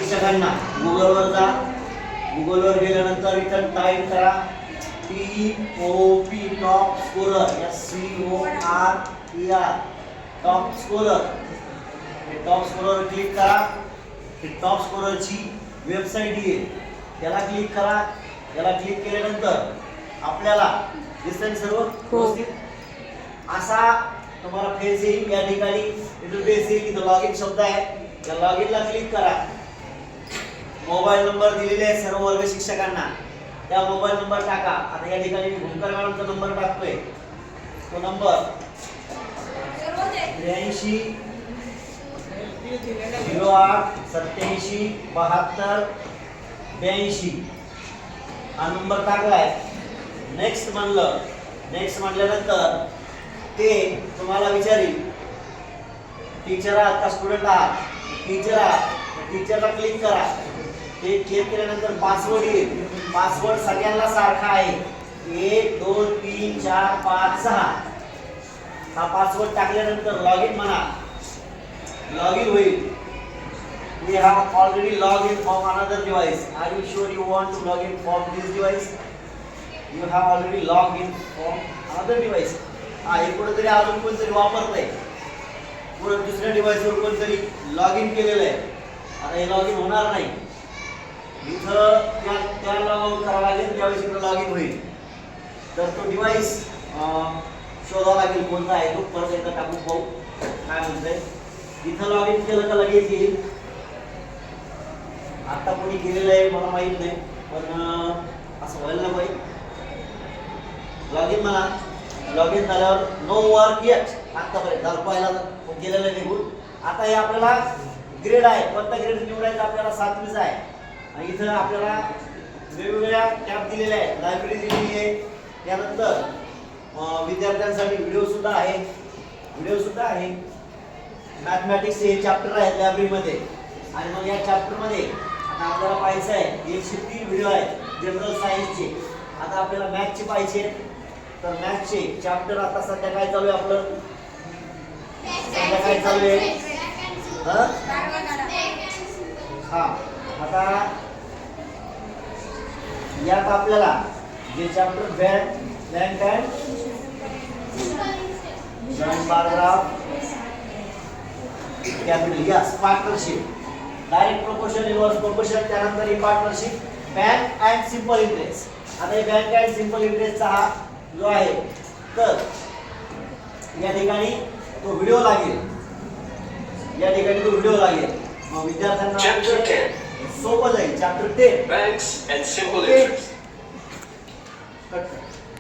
शिक्षकांना गुगलवर जा. गुगलवर गेल्यानंतर इथं टाईप करा TOP top scorer SCORER top scorer. हे टॉप स्कोरर क्लिक करा. हे टॉप स्कोररची वेबसाईट येईल, त्याला क्लिक करा. त्याला क्लिक केल्यानंतर आपल्याला दिसेल सर्व व्यवस्थित असा तुम्हाला पेज येईल. या ठिकाणी इंटरफेस येईल. इथं लॉगिन शब्द आहे, त्या लॉगिनला क्लिक करा. मोबाईल नंबर दिलेले आहे सर्व वर्ग शिक्षकांना, त्या मोबाईल नंबर टाका. आता या ठिकाणी भूमकर मॅडमचा नंबर टाकतोय. तो नंबर 83 08 87 72 82 हा नंबर टाकलाय. नेक्स्ट म्हणलं. नेक्स्ट म्हटल्यानंतर ते तुम्हाला विचारेल टीचर आहात का स्टुडंट आहात. टीचर आहात, टीचरला क्लिक करा. ते क्लिक केल्यानंतर पासवर्ड येईल. पासवर्ड सगळ्यांना सारखा आहे 1 2 3 4 5 6. हा पासवर्ड टाकल्यानंतर लॉग इन म्हणा. लॉग इन होईल. We have already logged in from another device. Are you sure you want to log in from this device? You have already logged in from another device. हा हे कुठेतरी अजून कोणतरी वापरतंय. पुढे दुसऱ्या डिव्हाइसवर कोणतरी लॉग इन केलेलं आहे. आता हे लॉग इन होणार नाही. इथं त्या लॉग आउट करावं लागेल, त्यावेळेस इथं लॉग इन होईल. तर तो डिव्हाइस शोधावा लागेल कोणता आहे तो. परत एकदा टाकून पाहू काय म्हणतंय. इथं लॉग इन केलं का लगेच येईल. आता कोणी केलेलं आहे मला माहित नाही, पण असं व्हायला नाही पाहिजे. लॉग इन म्हणा. लॉग इन झाल्यावर नो वर्क येट. आतापर्यंत पहिला केलेलं निघून. आता हे आपल्याला ग्रेड आहे. कोणता ग्रेड निवडायचा आपल्याला 7वीच आहे. आणि इथं आपल्याला वेगवेगळ्या टॅब दिलेल्या आहेत. लायब्ररी दिलेली आहे. त्यानंतर विद्यार्थ्यांसाठी व्हिडिओ सुद्धा आहे. मॅथमॅटिक्स हे चॅप्टर आहेत लायब्ररीमध्ये. आणि मग या चॅप्टरमध्ये आता आपल्याला पाहायचं आहे 103 व्हिडिओ आहेत जनरल सायन्सचे. आता आपल्याला मॅथचे पाहिजे, तर मॅथचे चॅप्टर आता सध्या काय चालू आहे आपलं. सध्या काय चालू आहे हा. आता यात आपल्याला जे chapter bank and joint bar graph capital yes partnership direct proportion inverse proportion. त्यानंतर ही partnership bank and simple interest. आता हे बँक अँड सिंपल इंटरेस्टचा हा जो आहे, तर या ठिकाणी तो व्हिडिओ लागेल. या ठिकाणी तो व्हिडिओ लागेल. मग विद्यार्थ्यांना सोपं जाईल. Chapter 10 banks and simple interest.